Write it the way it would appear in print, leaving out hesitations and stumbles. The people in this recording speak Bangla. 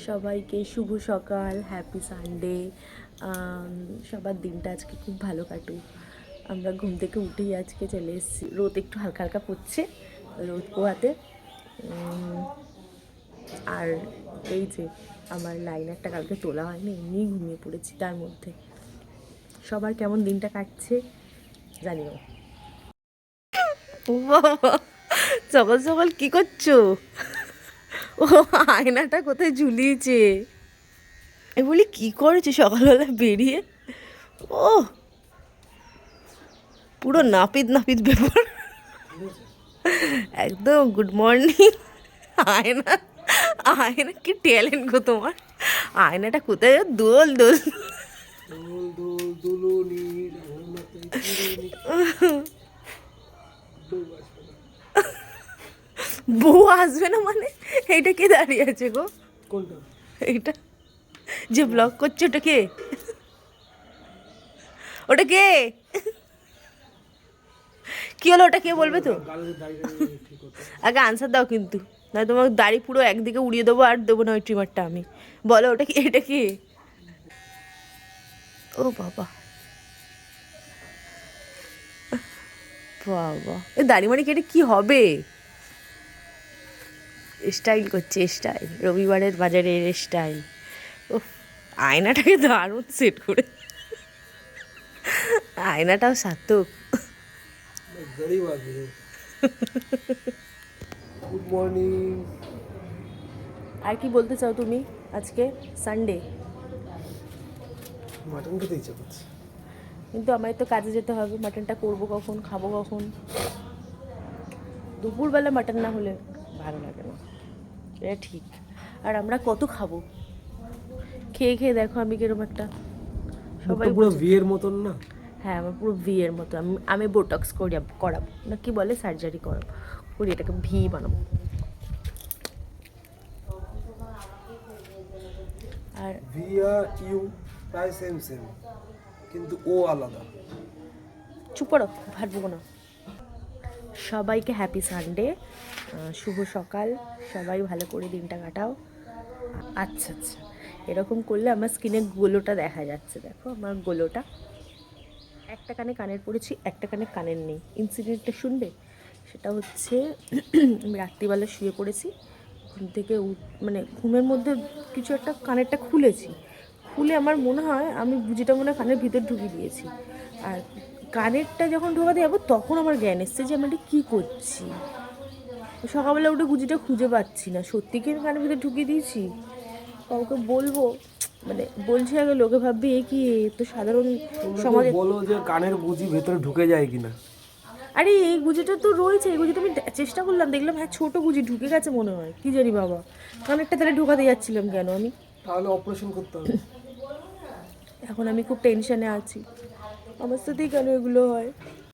সবাইকে শুভ সকাল, হ্যাপি সানডে। সবার দিনটা আজকে খুব ভালো কাটুক। আমরা ঘুম থেকে উঠেই আজকে চলে এসেছি। রোদ একটু হালকা হালকা পড়ছে, রোদ পোহাতে। আর এই যে আমার লাইনারটা কালকে তোলা হয়নি, এমনি ঘুমিয়ে পড়েছি। তার মধ্যে সবার কেমন দিনটা কাটছে জানিও। ও বাবা, সকাল সকাল কি করছো? ও আয়নাটা কোথায় ঝুলিয়েছে? আমি বলি কি করেছে সকালবেলা বেরিয়ে? ও পুরো নাপিত নাপিত ব্যাপার, একদম গুড মর্নিং। আয়না আয়না কি ট্যালেন্ট গো তোমার! আয়নাটা কোথায় দোল দোল। বউ আসবে না মানে? এইটা কে দাঁড়িয়ে আছে গো? কোনটা? এইটা যে ব্লগ করছে ওটা কে? ওটা কে? কি হলো, ওটা কে বলবে তো? আগে আনসার দাও কিন্তু, না তোমার দাড়ি পুরো একদিকে উড়িয়ে দেবো আর দেবো না ওই ট্রিমারটা আমি। বলো ওটা কি? এটা কি? ও বাবা বাবা, এ দাড়ি মাড়ি কেটে কি হবে? স্টাইল করছে, স্টাইল, রবিবারের বাজারের স্টাইল। ও আয়নাটাকে দারুণ সেট করে, আয়নাটাও সার্থক। Good morning. আর কি বলতে চাও তুমি? আজকে সানডে, মাটন খেতে ইচ্ছা করছে, কিন্তু আমার তো কাজে যেতে হবে। মাটনটা করবো কখন, খাবো কখন? দুপুরবেলা মাটন না হলে ভালো লাগে না, এটা ঠিক। আর আমরা কত খাবো? খেয়ে খেয়ে দেখো আমি কিরকম একটা, সবাই পুরো বলছে। বিয়ের মতন না? হ্যাঁ, আমার পুরো ভি এর মতো। আমি বোটক্স করাবো না, কি বলে, সার্জারি করাবো, করি এটাকে ভি বানাবো। আর ভি আর ইউ প্রায় সেম সেম, কিন্তু ও আলাদা। চুপ করো, ভাববো না। সবাইকে হ্যাপি সানডে, শুভ সকাল। সবাই ভালো করে দিনটা কাটাও। আচ্ছা আচ্ছা, এরকম করলে আমার স্কিনে গোলোটা দেখা যাচ্ছে। দেখো আমার গোলোটা। একটা কানে কানের পড়েছি, একটা কানে কানের নেই। ইনসিডেন্টটা শুনবে? সেটা হচ্ছে আমি রাত্রিবেলা শুয়ে পড়েছি, ঘুম থেকে মানে ঘুমের মধ্যে কিছু একটা কানেরটা খুলেছি। খুলে আমার মনে হয় আমি বুঝিটা মনে হয় কানের ভিতর ঢুকিয়ে দিয়েছি। আর কানেরটা যখন ঢোকাতে যাবো তখন আমার জ্ঞান এসছে যে আমি এটা কী করছি। সকালবেলা উঠে গুজিটা খুঁজে পাচ্ছি না, সত্যি কি আমি কানের ভিতরে ঢুকিয়ে দিয়েছি? কাউকে বলবো, মানে বলছি আগে লোকে ভাববে এ কি, তো সাধারণ সমাজে। বলো যে কানের গুজি ভেতরে ঢুকে যায় কিনা। আরে এই গুজিটা তো রয়েছে, এই গুজিটা আমি চেষ্টা করলাম, দেখলাম হ্যাঁ ছোটো গুজি ঢুকে গেছে মনে হয়, কি জানি বাবা। কানেরটা তাহলে ঢোকাতে যাচ্ছিলাম কেন আমি? তাহলে অপারেশন করতে হবে। এখন আমি খুব টেনশনে আছি, আমার সাথেই কেন এগুলো হয়?